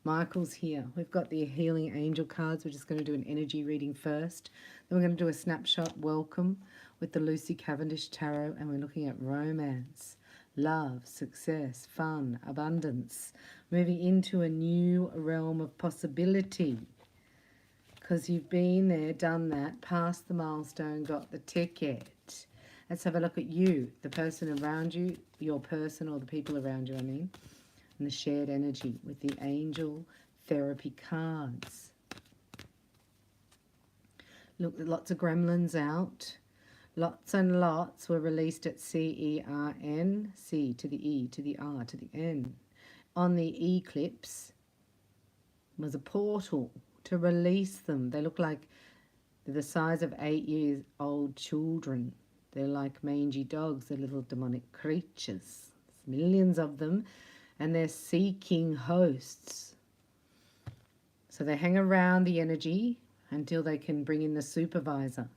Michael's here. We've got the healing angel cards. We're just going to do an energy reading first. Then we're going to do a snapshot welcome with the Lucy Cavendish Tarot, and we're looking at romance, love, success, fun, abundance, moving into a new realm of possibility. Because you've been there, done that, passed the milestone, got the ticket. Let's have a look at you, the person around you, your person or the people around you, I mean. And the shared energy with the angel therapy cards. Look, lots of gremlins out. Lots and lots were released at C-E-R-N, C to the E, to the R, to the N. On the eclipse was a portal to release them. They look like they're the size of 8-year-old children. They're like mangy dogs. They're little demonic creatures. There's millions of them. And they're seeking hosts. So they hang around the energy until they can bring in the supervisor.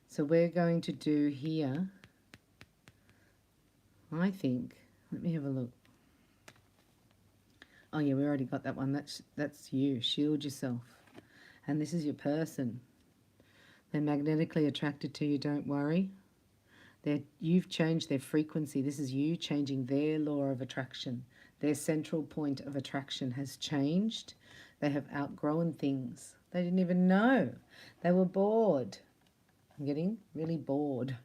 So we're going to do here, I think, let me have a look. Oh yeah, we already got that one. That's you. Shield yourself. And this is your person. They're magnetically attracted to you, don't worry. You've changed their frequency. This is you changing their law of attraction. Their central point of attraction has changed. They have outgrown things. They didn't even know. They were bored. I'm getting really bored.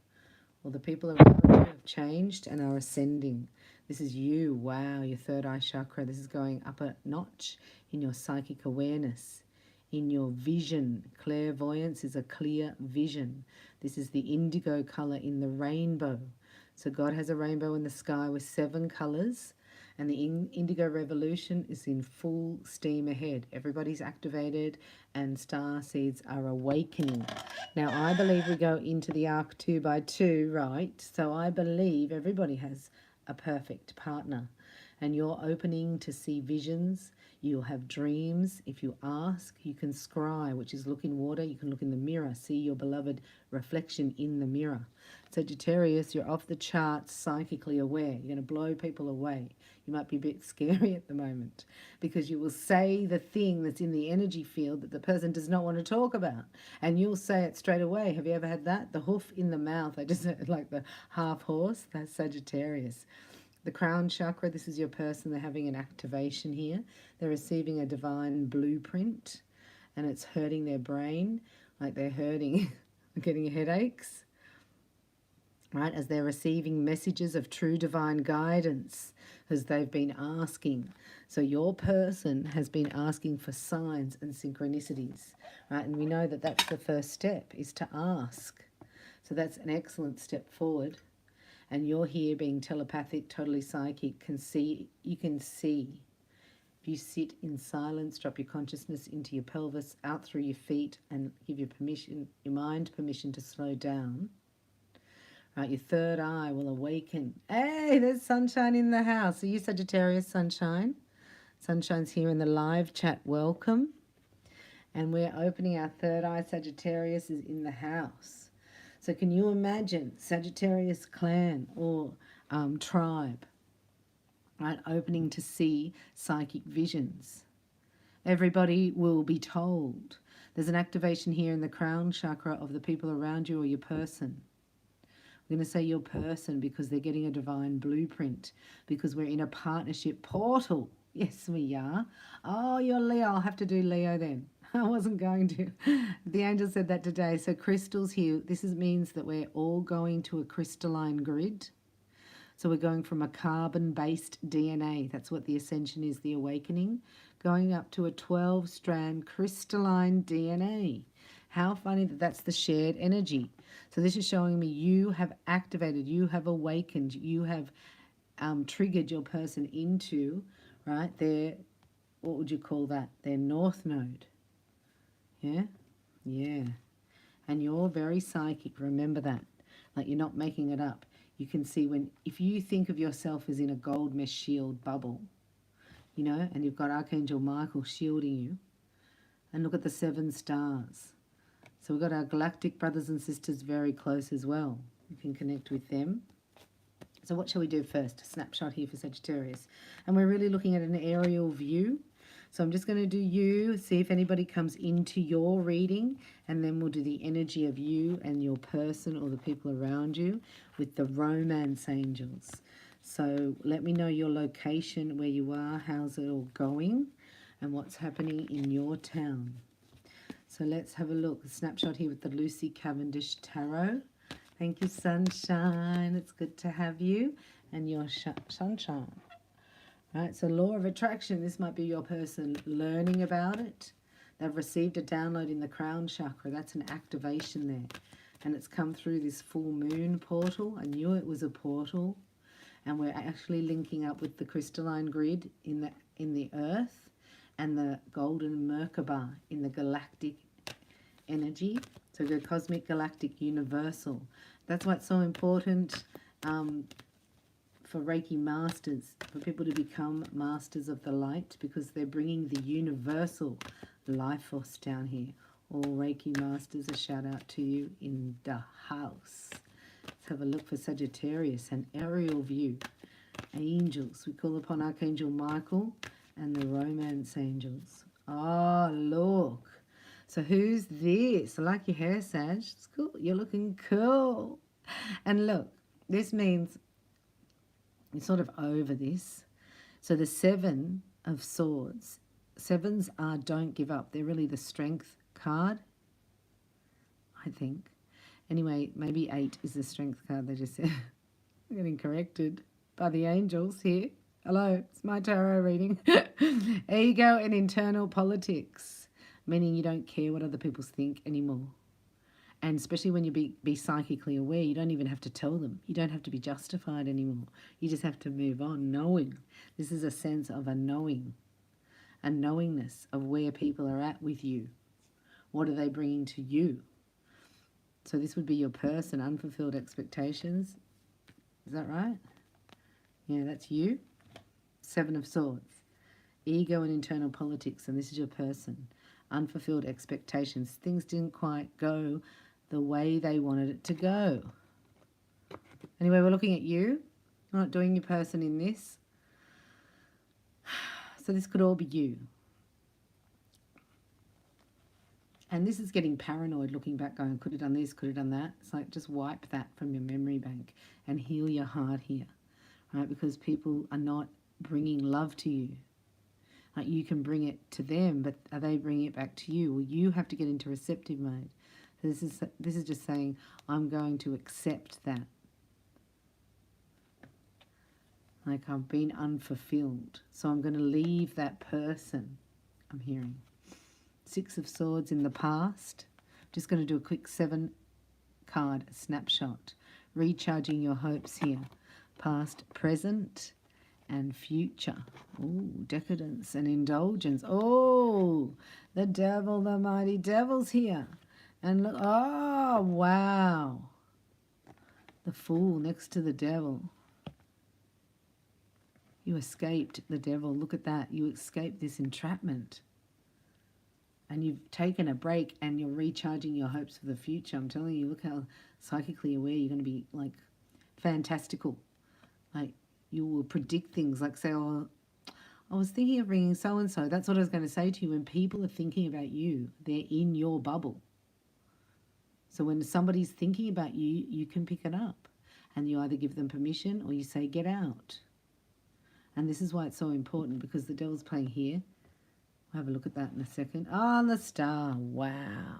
Well, the people around you have changed and are ascending. This is you. Wow, your third eye chakra. This is going up a notch in your psychic awareness. In your vision. Clairvoyance is a clear vision. This is the indigo color in the rainbow. So God has a rainbow in the sky with 7 colors, and the indigo revolution is in full steam ahead. Everybody's activated and star seeds are awakening. Now I believe we go into the arc 2 by 2, right? So I believe everybody has a perfect partner, and you're opening to see visions. You'll have dreams. If you ask, you can scry, which is look in water. You can look in the mirror, see your beloved reflection in the mirror. Sagittarius, you're off the charts, psychically aware. You're going to blow people away. You might be a bit scary at the moment because you will say the thing that's in the energy field that the person does not want to talk about. And you'll say it straight away. Have you ever had that? The hoof in the mouth. I just like the half horse. That's Sagittarius. The crown chakra, this is your person. They're having an activation here. They're receiving a divine blueprint and it's hurting their brain, like they're hurting, getting headaches, right, as they're receiving messages of true divine guidance as they've been asking. So your person has been asking for signs and synchronicities, right, and we know that that's the first step, is to ask. So that's an excellent step forward. And you're here being telepathic, totally psychic, you can see. If you sit in silence, drop your consciousness into your pelvis, out through your feet, and give your mind permission to slow down. Right, your third eye will awaken. Hey, there's sunshine in the house. Are you Sagittarius, sunshine? Sunshine's here in the live chat. Welcome. And we're opening our third eye. Sagittarius is in the house. So can you imagine Sagittarius clan or tribe, right, opening to see psychic visions? Everybody will be told. There's an activation here in the crown chakra of the people around you or your person. I'm going to say your person because they're getting a divine blueprint, because we're in a partnership portal. Yes, we are. Oh, you're Leo. I'll have to do Leo then. I wasn't going to. The angel said that today. So crystals here, means that we're all going to a crystalline grid. So we're going from a carbon-based DNA. That's what the ascension is, the awakening. Going up to a 12-strand crystalline DNA. How funny that that's the shared energy. So this is showing me you have activated, you have awakened, you have triggered your person into, right, their, what would you call that? Their north node. Yeah? Yeah. And you're very psychic, remember that. Like you're not making it up. You can see if you think of yourself as in a gold mesh shield bubble, you know, and you've got Archangel Michael shielding you, and look at the 7 stars. So we've got our galactic brothers and sisters very close as well. You can connect with them. So what shall we do first? A snapshot here for Sagittarius. And we're really looking at an aerial view. So I'm just going to do you, see if anybody comes into your reading, and then we'll do the energy of you and your person or the people around you with the romance angels. So let me know your location, where you are, how's it all going, and what's happening in your town. So let's have a look. A snapshot here with the Lucy Cavendish Tarot. Thank you, sunshine. It's good to have you and your sunshine. Right, so law of attraction. This might be your person learning about it. They've received a download in the crown chakra. That's an activation there. And it's come through this full moon portal. I knew it was a portal. And we're actually linking up with the crystalline grid in the earth and the golden Merkaba in the galactic energy. So the cosmic, galactic, universal. That's why it's so important for Reiki masters, for people to become masters of the light, because they're bringing the universal life force down here. All Reiki masters, a shout out to you in the house. Let's have a look for Sagittarius, an aerial view. Angels, we call upon Archangel Michael and the romance angels. Oh, look. So who's this? I like your hair, Sag. It's cool. You're looking cool. And look, this means you're sort of over this. So the 7 of Swords. 7s are don't give up. They're really the strength card, I think. Anyway, maybe 8 is the strength card. They just said. I'm getting corrected by the angels here. Hello, it's my tarot reading. Ego and internal politics, meaning you don't care what other people think anymore. And especially when you be psychically aware, you don't even have to tell them. You don't have to be justified anymore. You just have to move on, knowing. This is a sense of a knowing, a knowingness of where people are at with you. What are they bringing to you? So this would be your person, unfulfilled expectations. Is that right? Yeah, that's you. 7 of Swords. Ego and internal politics, and this is your person. Unfulfilled expectations. Things didn't quite go the way they wanted it to go. Anyway, we're looking at you. We're not doing your person in this. So this could all be you. And this is getting paranoid, looking back, going, could have done this, could have done that. It's like, just wipe that from your memory bank and heal your heart here, right? Because people are not bringing love to you. Like, you can bring it to them, but are they bringing it back to you? Well, you have to get into receptive mode. So this is just saying, I'm going to accept that. Like, I've been unfulfilled, so I'm going to leave that person, I'm hearing. 6 of Swords in the past. Just going to do a quick 7 card snapshot. Recharging your hopes here. Past, present, and future. Oh, decadence and indulgence. Oh, the devil, the mighty devil's here. And look, oh, wow. The Fool next to the devil. You escaped the devil. Look at that. You escaped this entrapment. And you've taken a break and you're recharging your hopes for the future. I'm telling you, look how psychically aware you're going to be, like, fantastical. Like, you will predict things, like, say, oh, I was thinking of bringing so-and-so. That's what I was going to say to you. When people are thinking about you, they're in your bubble. So when somebody's thinking about you, you can pick it up. And you either give them permission or you say, get out. And this is why it's so important, because the devil's playing here. We'll have a look at that in a second. Oh, the star. Wow.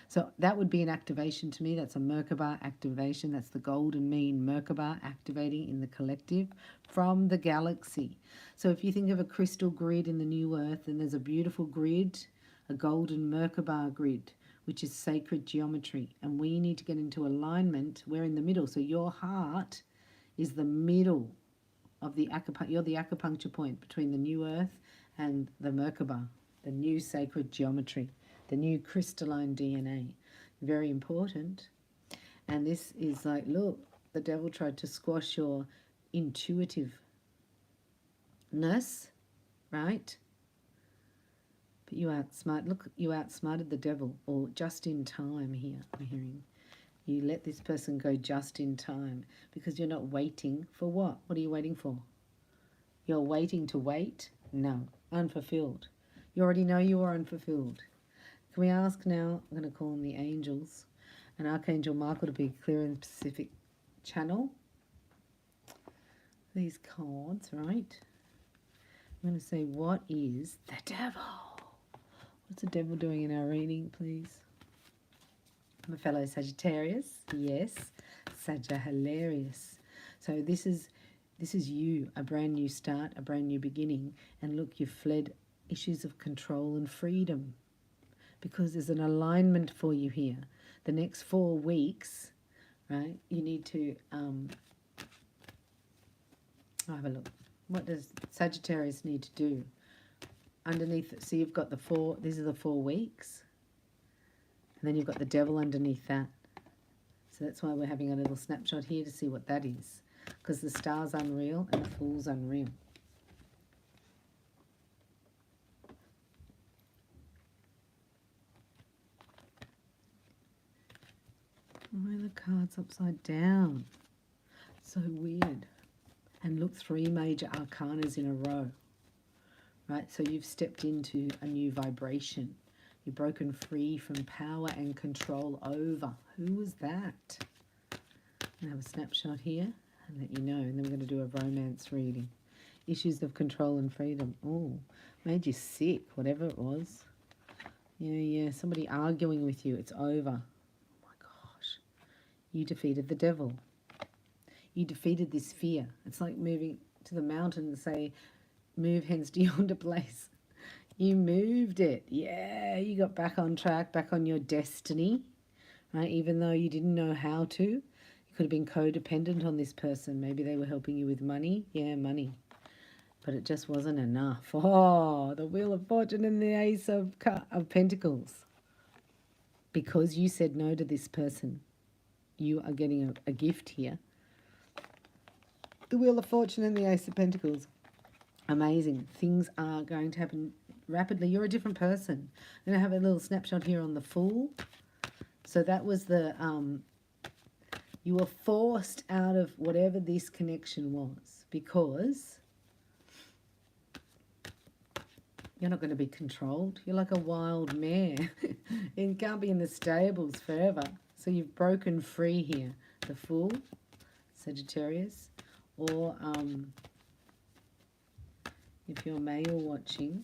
So that would be an activation to me. That's a Merkaba activation. That's the golden mean Merkaba activating in the collective from the galaxy. So if you think of a crystal grid in the new earth, and there's a beautiful grid, a golden Merkaba grid, which is sacred geometry. And we need to get into alignment. We're in the middle. So your heart is the middle of the acupuncture. You're the acupuncture point between the new earth and the Merkaba, the new sacred geometry, the new crystalline DNA. Very important. And this is like, look, the devil tried to squash your intuitiveness, right? But you outsmarted the devil, or just in time here, I'm hearing. You let this person go just in time because you're not waiting for what? What are you waiting for? You're waiting to wait? No, unfulfilled. You already know you are unfulfilled. Can we ask now, I'm going to call on the angels, and Archangel Michael to be clear and specific channel. These cards, right? I'm going to say, what is the devil? What's the devil doing in our reading, please? My fellow Sagittarius, yes, Sagittarius. So this is you, a brand new start, a brand new beginning. And look, you've fled issues of control and freedom because there's an alignment for you here. The next 4 weeks, right, you need to have a look. What does Sagittarius need to do? Underneath, so you've got the 4, these are the 4 weeks. And then you've got the devil underneath that. So that's why we're having a little snapshot here to see what that is. Because the star's unreal and the fool's unreal. Why are the cards upside down? So weird. And look, 3 major arcanas in a row. Right, so you've stepped into a new vibration. You've broken free from power and control over. Who was that? I'm going to have a snapshot here and let you know. And then we're going to do a romance reading. Issues of control and freedom. Oh, made you sick, whatever it was. Yeah, somebody arguing with you. It's over. Oh my gosh. You defeated the devil. You defeated this fear. It's like moving to the mountain and say, move hence to yonder place. You moved it. Yeah, you got back on track, back on your destiny, right? Even though you didn't know how to. You could have been codependent on this person. Maybe they were helping you with money. Yeah, money. But it just wasn't enough. Oh, the Wheel of Fortune and the Ace of Pentacles. Because you said no to this person, you are getting a gift here. The Wheel of Fortune and the Ace of Pentacles. Amazing. Things are going to happen rapidly. You're a different person. I'm going to have a little snapshot here on the Fool. So that was the, you were forced out of whatever this connection was because you're not going to be controlled. You're like a wild mare. You can't be in the stables forever. So you've broken free here. The Fool, Sagittarius, or if you're male watching,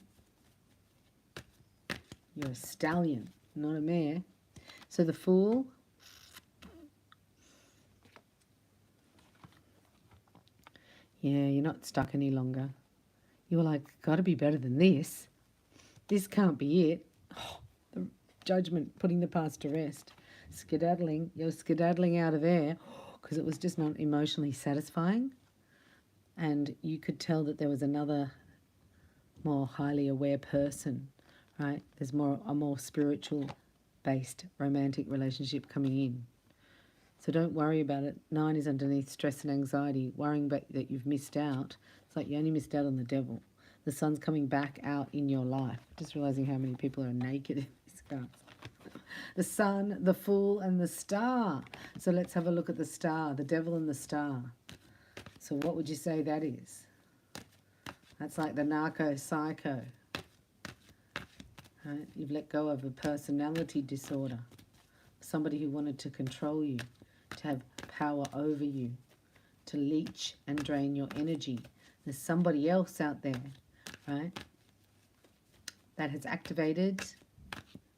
you're a stallion, not a mare. So the Fool, yeah, you're not stuck any longer. You were like, got to be better than this. This can't be it. Oh, the judgment, putting the past to rest. Skedaddling, you're skedaddling out of there because it was just not emotionally satisfying. And you could tell that there was another more highly aware person, right? There's a more spiritual based romantic relationship coming in. So don't worry about it. 9 is underneath stress and anxiety, worrying about that you've missed out. It's like you only missed out on the devil. The sun's coming back out in your life. Just realizing how many people are naked in these cards. The sun, the Fool, and the Star. So let's have a look at the Star, the devil and the Star. So what would you say that is? That's like the narco-psycho. Right? You've let go of a personality disorder. Somebody who wanted to control you, to have power over you, to leech and drain your energy. There's somebody else out there, right, that has activated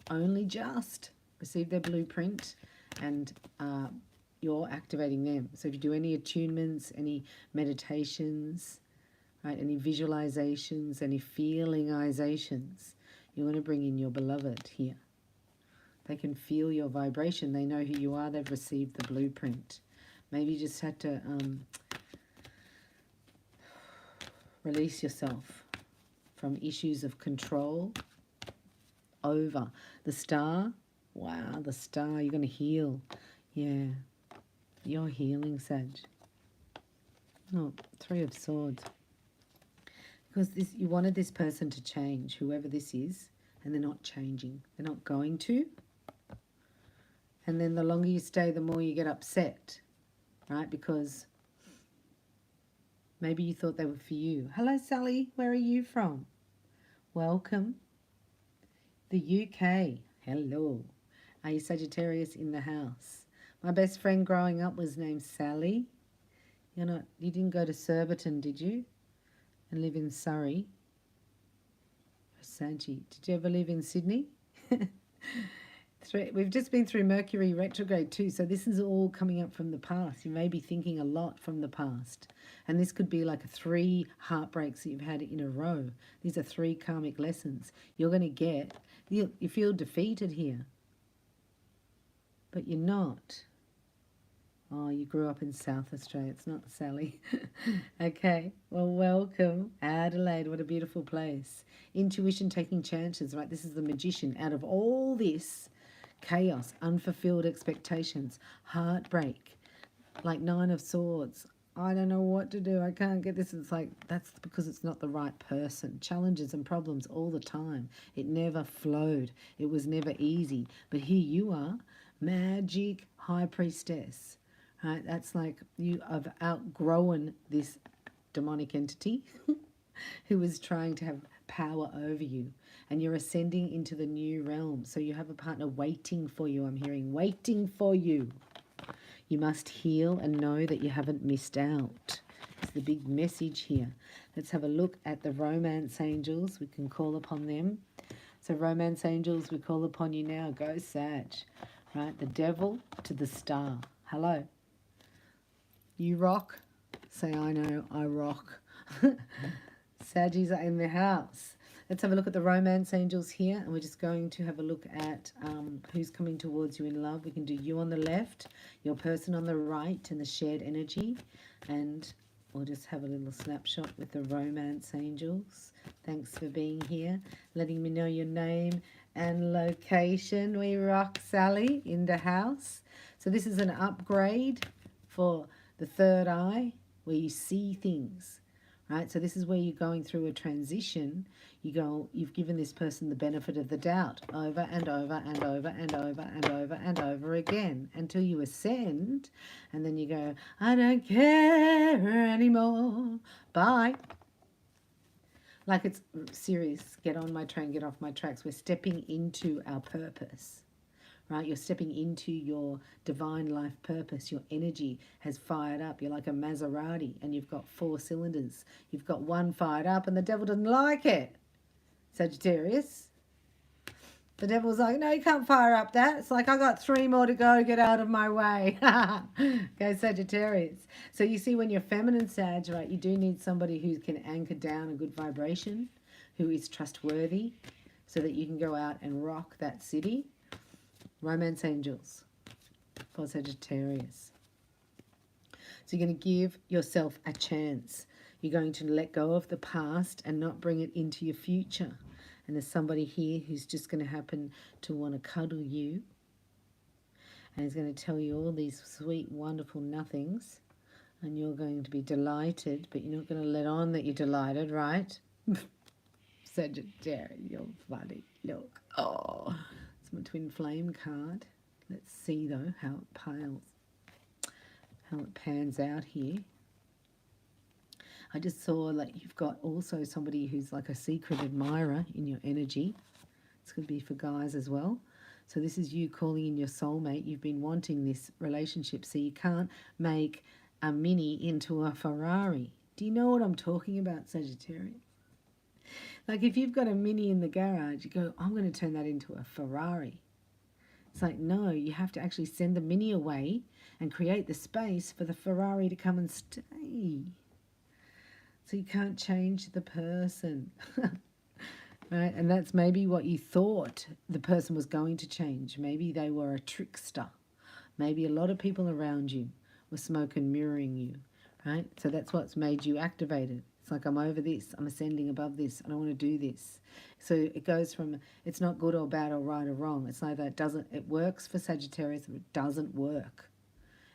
only just, received their blueprint, and you're activating them. So if you do any attunements, any meditations, right, any visualizations, any feelingizations, you want to bring in your beloved here. They can feel your vibration. They know who you are. They've received the blueprint. Maybe you just had to release yourself from issues of control over. The Star, wow, the Star, you're going to heal. Yeah, you're healing, Sag. Oh, 3 of Swords. Because you wanted this person to change, whoever this is, and they're not changing. They're not going to. And then the longer you stay, the more you get upset, right? Because maybe you thought they were for you. Hello, Sally. Where are you from? Welcome. The UK. Hello. Are you Sagittarius in the house? My best friend growing up was named Sally. You didn't go to Surbiton, did you? And live in Surrey? Saggy. Did you ever live in Sydney? We've just been through Mercury retrograde too, so this is all coming up from the past. You may be thinking a lot from the past. And this could be like 3 heartbreaks that you've had in a row. These are 3 karmic lessons. You're going to get, you feel defeated here. But you're not. Oh, you grew up in South Australia. It's not Sally. Okay, well, welcome. Adelaide, what a beautiful place. Intuition, taking chances, right? This is the magician. Out of all this chaos, unfulfilled expectations, heartbreak, like 9 of Swords. I don't know what to do. I can't get this. It's like, that's because it's not the right person. Challenges and problems all the time. It never flowed. It was never easy. But here you are, magic high priestess. Right, that's like you have outgrown this demonic entity who is trying to have power over you, and you're ascending into the new realm. So you have a partner waiting for you. I'm hearing waiting for you. You must heal and know that you haven't missed out. It's the big message here. Let's have a look at the romance angels. We can call upon them. So romance angels, we call upon you now. Go Sag. Right, the devil to the star. Hello. You rock. Say, I know, I rock. Saggies are in the house. Let's have a look at the romance angels here. And we're just going to have a look at who's coming towards you in love. We can do you on the left, your person on the right, and the shared energy. And we'll just have a little snapshot with the romance angels. Thanks for being here, letting me know your name and location. We rock, Sally, in the house. So this is an upgrade for the third eye, where you see things, right? So this is where you're going through a transition. You've given this person the benefit of the doubt over and over and over and over and over and over again until you ascend, and then you go, I don't care anymore. Bye. Like it's serious. Get on my train, get off my tracks. We're stepping into our purpose. Right, you're stepping into your divine life purpose. Your energy has fired up. You're like a Maserati and you've got 4 cylinders. You've got 1 fired up and the devil doesn't like it. Sagittarius. The devil's like, no, you can't fire up that. It's like, I got 3 more to go. Get out of my way. Go Sagittarius. So you see, when you're feminine Sag, right, you do need somebody who can anchor down a good vibration, who is trustworthy, so that you can go out and rock that city. Romance angels for Sagittarius. So you're going to give yourself a chance. You're going to let go of the past and not bring it into your future. And there's somebody here who's just going to happen to want to cuddle you. And he's going to tell you all these sweet, wonderful nothings. And you're going to be delighted, but you're not going to let on that you're delighted, right? Sagittarius, you're funny. Look. Oh. It's my twin flame card. Let's see though how it pans out here. I just saw like you've got also somebody who's like a secret admirer in your energy. It's going to be for guys as well. So this is you calling in your soulmate. You've been wanting this relationship, so you can't make a Mini into a Ferrari. Do you know what I'm talking about, Sagittarius? Like if you've got a Mini in the garage, you go, I'm going to turn that into a Ferrari. It's like, no, you have to actually send the Mini away and create the space for the Ferrari to come and stay. So you can't change the person. Right? And that's maybe what you thought the person was going to change. Maybe they were a trickster. Maybe a lot of people around you were smoke and mirroring you. Right? So that's what's made you activated. It's like, I'm over this, I'm ascending above this, I don't want to do this. So it goes from, it's not good or bad or right or wrong. It's like it works for Sagittarius, but it doesn't work.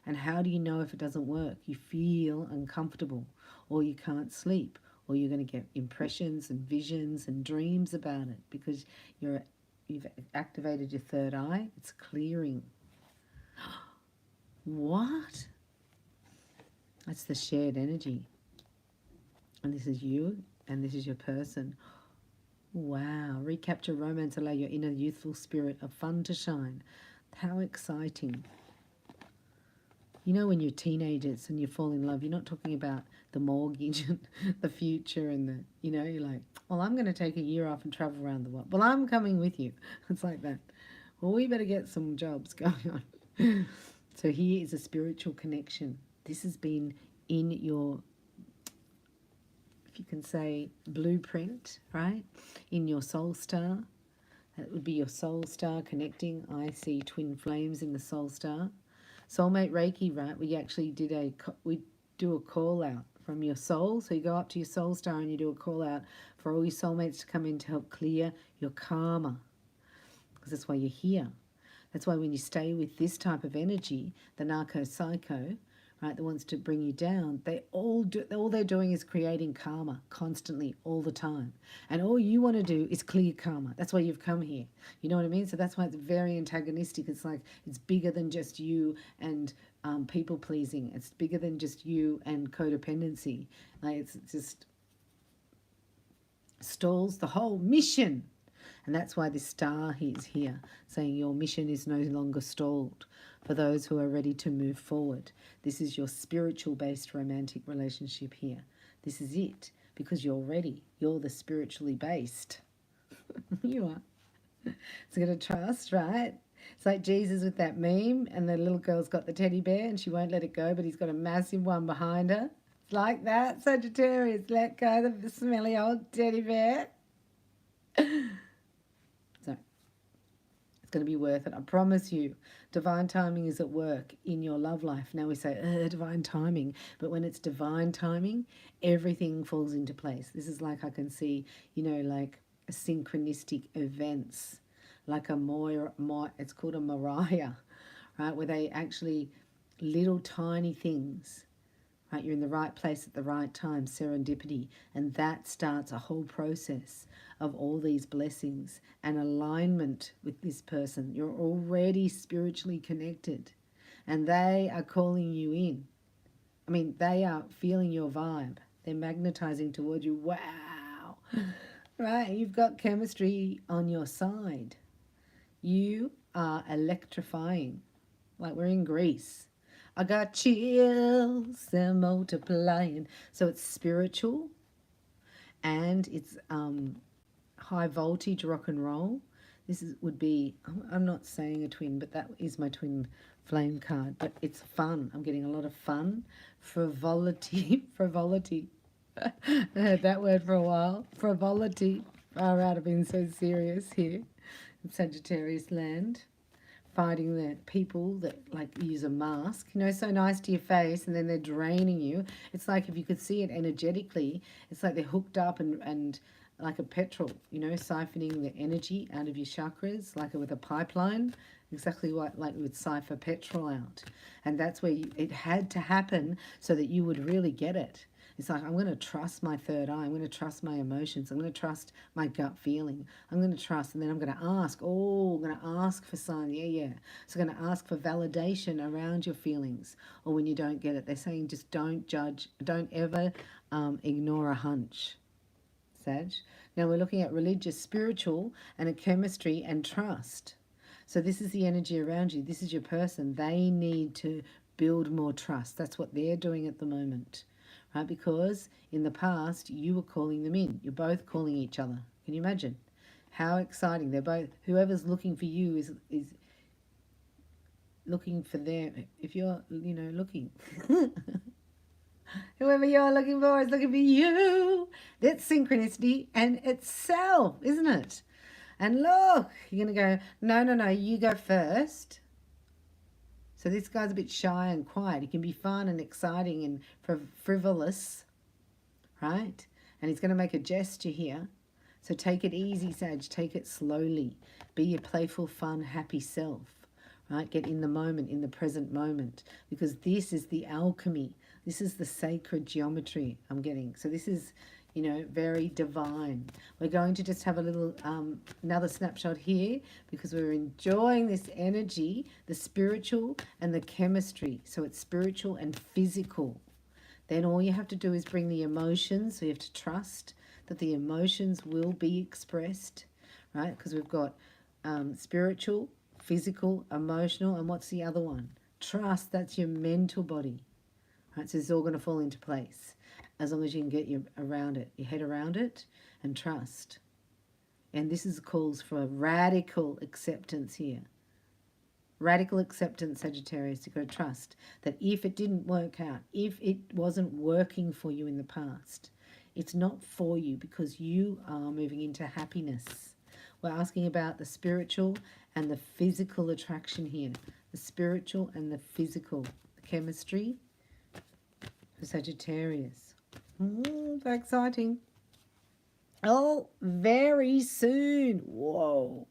And how do you know if it doesn't work? You feel uncomfortable, or you can't sleep, or you're going to get impressions and visions and dreams about it because you've activated your third eye. It's clearing. What? That's the shared energy. And this is you, and this is your person. Wow. Recapture romance, allow your inner youthful spirit of fun to shine. How exciting. You know, when you're teenagers and you fall in love, you're not talking about the mortgage and the future and the, you're like, well, I'm going to take a year off and travel around the world. Well, I'm coming with you. It's like that. Well, we better get some jobs going on. So here is a spiritual connection. This has been in your, if you can say, blueprint, right? In your soul star. That would be your soul star connecting. I see twin flames in the soul star. Soulmate Reiki, right? We actually do a call out from your soul. So you go up to your soul star and you do a call out for all your soulmates to come in to help clear your karma. Because that's why you're here. That's why when you stay with this type of energy, the narco-psycho, right, that wants to bring you down, all they're doing is creating karma constantly, all the time. And all you want to do is clear karma. That's why you've come here. You know what I mean? So that's why it's very antagonistic. It's like it's bigger than just you and people pleasing. It's bigger than just you and codependency. Like it's just stalls the whole mission. And that's why this star is here, saying your mission is no longer stalled for those who are ready to move forward. This is your spiritual-based romantic relationship here. This is it, because you're ready. You're the spiritually based. You are. It's going to trust, right? It's like Jesus with that meme, and the little girl's got the teddy bear, and she won't let it go, but he's got a massive one behind her. It's like that, Sagittarius. Let go of the smelly old teddy bear. So it's going to be worth it. I promise you. Divine timing is at work in your love life. Now we say, divine timing. But when it's divine timing, everything falls into place. This is like I can see, like a synchronistic events, like it's called a Mariah, right? Where they actually, little tiny things, right? You're in the right place at the right time, serendipity. And that starts a whole process of all these blessings and alignment with this person. You're already spiritually connected and they are calling you in. I mean, they are feeling your vibe. They're magnetizing towards you. Wow. Right? You've got chemistry on your side. You are electrifying. Like we're in Greece. I got chills, they're multiplying. So it's spiritual and it's high voltage rock and roll. Would be, I'm not saying a twin, but that is my twin flame card. But it's fun. I'm getting a lot of fun. Frivolity. Frivolity. I heard that word for a while. Frivolity. Far out of being so serious here in Sagittarius land. Fighting the people that like use a mask, so nice to your face, and then they're draining you. It's like if you could see it energetically, it's like they're hooked up and like a petrol, siphoning the energy out of your chakras, like with a pipeline, exactly like we would siphon petrol out. And that's where it had to happen so that you would really get it. It's like, I'm going to trust my third eye. I'm going to trust my emotions. I'm going to trust my gut feeling. I'm going to trust, and then I'm going to ask. I'm going to ask for signs. Yeah. So I'm going to ask for validation around your feelings. Or when you don't get it, they're saying just don't judge. Don't ever ignore a hunch. Sag. Now we're looking at religious, spiritual, and a chemistry and trust. So this is the energy around you. This is your person. They need to build more trust. That's what they're doing at the moment. Right? Because in the past, you were calling them in. You're both calling each other. Can you imagine? How exciting. They're both, whoever's looking for you is looking for them. If you're, looking. Whoever you're looking for is looking for you. That's synchronicity in itself, isn't it? And look, you're going to go, no, you go first. So this guy's a bit shy and quiet. He can be fun and exciting and frivolous, right? And he's going to make a gesture here. So take it easy, Sag. Take it slowly. Be your playful, fun, happy self, right? Get in the moment, in the present moment. Because this is the alchemy. This is the sacred geometry I'm getting. So this is, you know, very divine. We're going to just have a little, another snapshot here because we're enjoying this energy, the spiritual and the chemistry. So it's spiritual and physical. Then all you have to do is bring the emotions. So you have to trust that the emotions will be expressed, right? Because we've got spiritual, physical, emotional, and what's the other one? Trust, that's your mental body. Right, so it's all going to fall into place as long as you can get your head around it, and trust. And this is calls for a radical acceptance here. Radical acceptance, Sagittarius. You've got to trust that if it didn't work out, if it wasn't working for you in the past, it's not for you because you are moving into happiness. We're asking about the spiritual and the physical attraction here. The spiritual and the physical. The chemistry for Sagittarius. Very exciting. Oh, very soon. Whoa.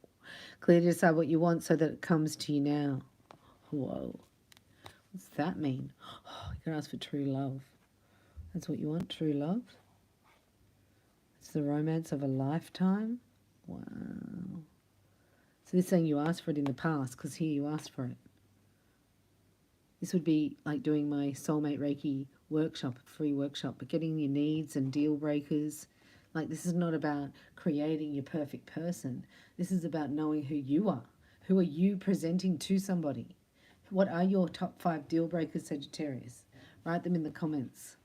Clearly decide what you want so that it comes to you now. Whoa. What's that mean? Oh, you can ask for true love. That's what you want, true love. It's the romance of a lifetime. Wow. So this is saying you asked for it in the past because here you asked for it. This would be like doing my soulmate Reiki workshop, free workshop, but getting your needs and deal breakers. Like, this is not about creating your perfect person. This is about knowing who you are. Who are you presenting to somebody? What are your top 5 deal breakers, Sagittarius? Write them in the comments.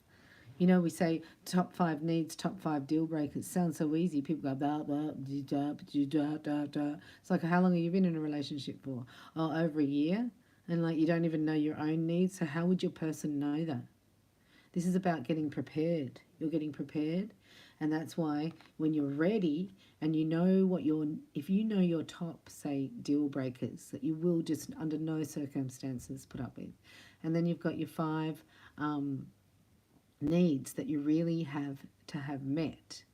You know, we say top 5 needs, top 5 deal breakers. Sounds so easy. People go, blah, blah, da, da, da, da. It's like, how long have you been in a relationship for? Oh, over a year. And like, you don't even know your own needs. So how would your person know that? This is about getting prepared. You're getting prepared. And that's why when you're ready and you know what if you know your top, say, deal breakers that you will just under no circumstances put up with. And then you've got your 5 needs that you really have to have met.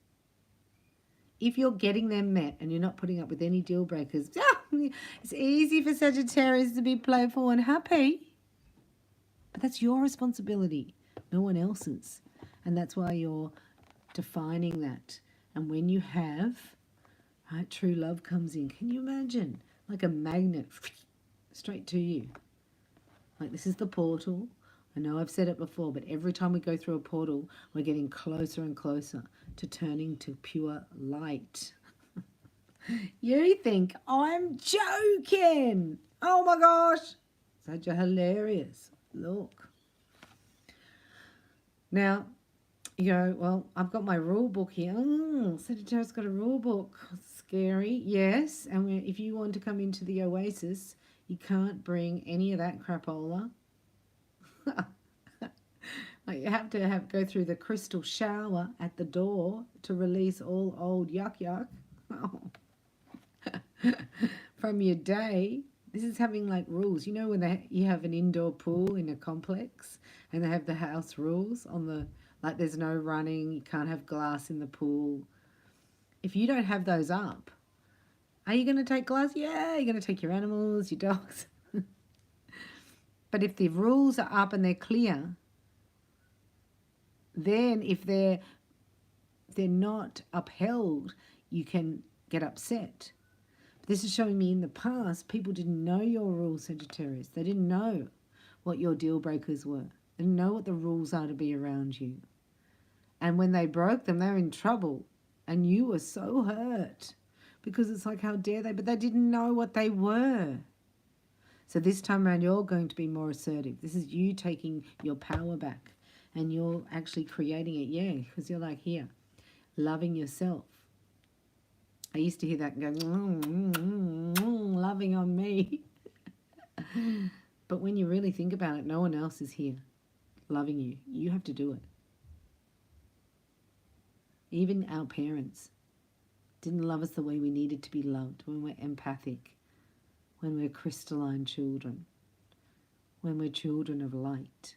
If you're getting them met and you're not putting up with any deal breakers, it's easy for Sagittarius to be playful and happy. But that's your responsibility, no one else's. And that's why you're defining that. And when you have, right, true love comes in. Can you imagine? Like a magnet, straight to you. Like, this is the portal. I know I've said it before, but every time we go through a portal, we're getting closer and closer to turning to pure light. You think I'm joking? Oh my gosh. Such a hilarious. Look. Now, you go, well, I've got my rule book here. Oh, Sagittarius got a rule book. Scary. Yes. And if you want to come into the oasis, you can't bring any of that crapola. Like, you have to go through the crystal shower at the door to release all old yuck. From your day. This is having like rules. You know when you have an indoor pool in a complex and they have the house rules on the, like, there's no running, you can't have glass in the pool. If you don't have those up, are you going to take glass? Yeah, you're going to take your animals, your dogs. But if the rules are up and they're clear, then if they're not upheld, you can get upset. But this is showing me in the past, people didn't know your rules, Sagittarius. They didn't know what your deal breakers were. They didn't know what the rules are to be around you. And when they broke them, they were in trouble. And you were so hurt because it's like, how dare they? But they didn't know what they were. So this time around, you're going to be more assertive. This is you taking your power back. And you're actually creating it, yeah, because you're like, here, loving yourself. I used to hear that and go, loving on me. But when you really think about it, no one else is here loving you. You have to do it. Even our parents didn't love us the way we needed to be loved, when we're empathic, when we're crystalline children, when we're children of light,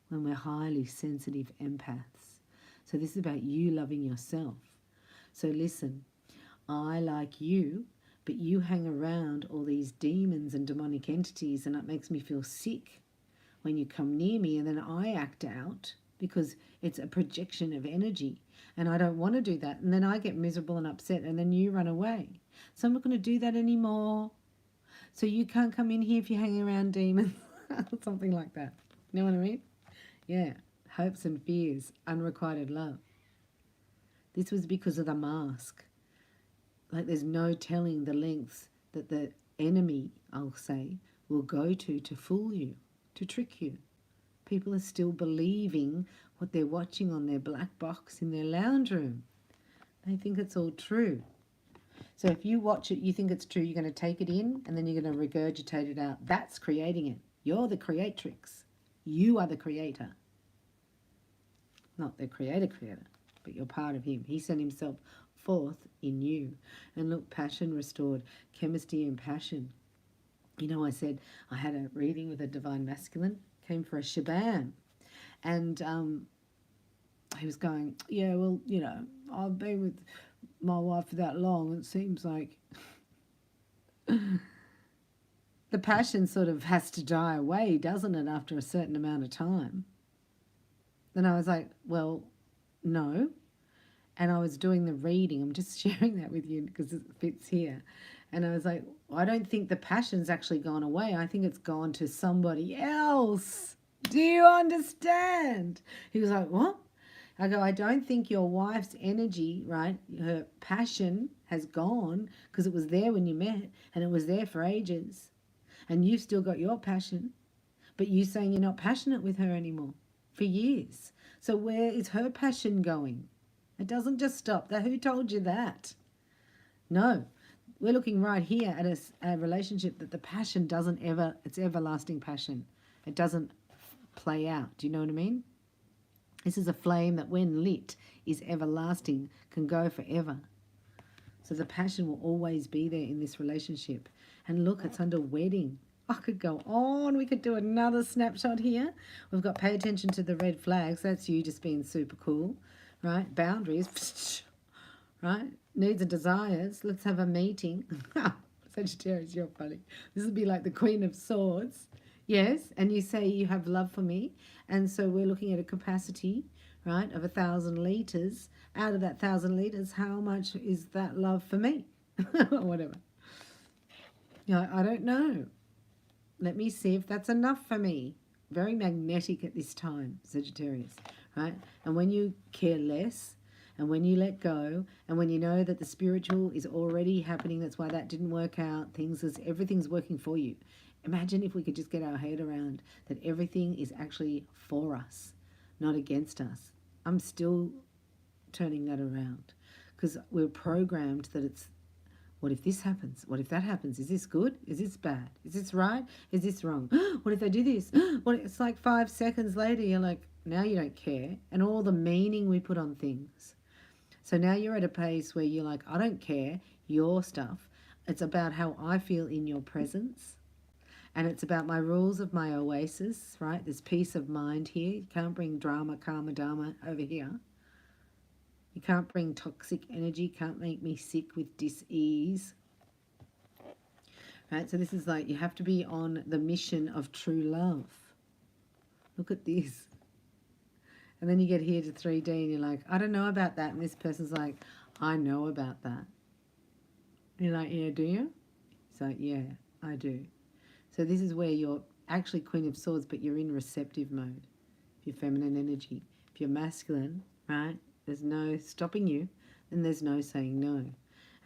when we're highly sensitive empaths. So this is about you loving yourself. So listen, I like you, but you hang around all these demons and demonic entities, and it makes me feel sick when you come near me, and then I act out because it's a projection of energy. And I don't want to do that. And then I get miserable and upset and then you run away. So I'm not going to do that anymore. So you can't come in here if you're hanging around demons. Something like that. You know what I mean? Yeah. Hopes and fears, unrequited love. This was because of the mask. Like there's no telling the lengths that the enemy, I'll say, will go to fool you, to trick you. People are still believing what they're watching on their black box in their lounge room. They think it's all true. So if you watch it, you think it's true, you're going to take it in and then you're going to regurgitate it out. That's creating it. You're the creatrix. You are the creator. Not the creator, but you're part of him. He sent himself forth in you. And look, passion restored, chemistry and passion. You know, I said I had a reading with a divine masculine, came for a shabam. And he was going, yeah, well, you know, I've been with my wife for that long. It seems like the passion sort of has to die away, doesn't it, after a certain amount of time? Then I was like, well, no. And I was doing the reading. I'm just sharing that with you because it fits here. And I was like, well, I don't think the passion's actually gone away. I think it's gone to somebody else. Do you understand? He was like, what? I go, I don't think your wife's energy, right, her passion has gone because it was there when you met and it was there for ages. And you've still got your passion, but you saying you're not passionate with her anymore for years. So where is her passion going? It doesn't just stop. Who told you that? No. We're looking right here at a relationship that the passion doesn't ever, it's everlasting passion. It doesn't play out. Do you know what I mean? This is a flame that when lit is everlasting, can go forever. So the passion will always be there in this relationship. And look, it's under wedding. I could go on. We could do another snapshot here. We've got pay attention to the red flags. That's you just being super cool, right? Boundaries, right? Needs and desires. Let's have a meeting. Sagittarius, you're funny. This would be like the Queen of Swords. Yes, and you say you have love for me. And so we're looking at a capacity, right, of 1,000 litres. Out of that 1,000 litres, how much is that love for me? Whatever. You know, I don't know. Let me see if that's enough for me. Very magnetic at this time, Sagittarius, right? And when you care less, and when you let go, and when you know that the spiritual is already happening, that's why that didn't work out, everything's working for you. Imagine if we could just get our head around that everything is actually for us, not against us. I'm still turning that around because we're programmed that it's, what if this happens? What if that happens? Is this good? Is this bad? Is this right? Is this wrong? What if they do this? What? It's like 5 seconds later, you're like, now you don't care. And all the meaning we put on things. So now you're at a place where you're like, I don't care your stuff. It's about how I feel in your presence. And it's about my rules of my oasis, right? There's peace of mind here. You can't bring drama, karma, dharma over here. You can't bring toxic energy. Can't make me sick with dis-ease. Right? So this is like, you have to be on the mission of true love. Look at this. And then you get here to 3D and you're like, I don't know about that. And this person's like, I know about that. And you're like, yeah, do you? It's like, yeah, I do. So this is where you're actually Queen of Swords, but you're in receptive mode. If you're feminine energy. If you're masculine, right, there's no stopping you, and there's no saying no.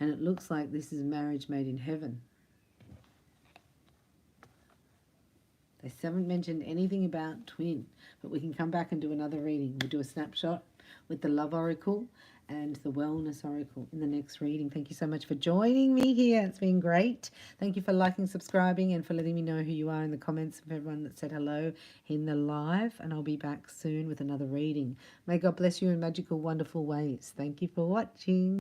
And it looks like this is marriage made in heaven. They haven't mentioned anything about twin, but we can come back and do another reading. We'll do a snapshot with the Love Oracle and the Wellness Oracle in the next reading. Thank you so much for joining me here. It's been great. Thank you for liking, subscribing, and for letting me know who you are in the comments, of everyone that said hello in the live. And I'll be back soon with another reading. May God bless you in magical, wonderful ways. Thank you for watching.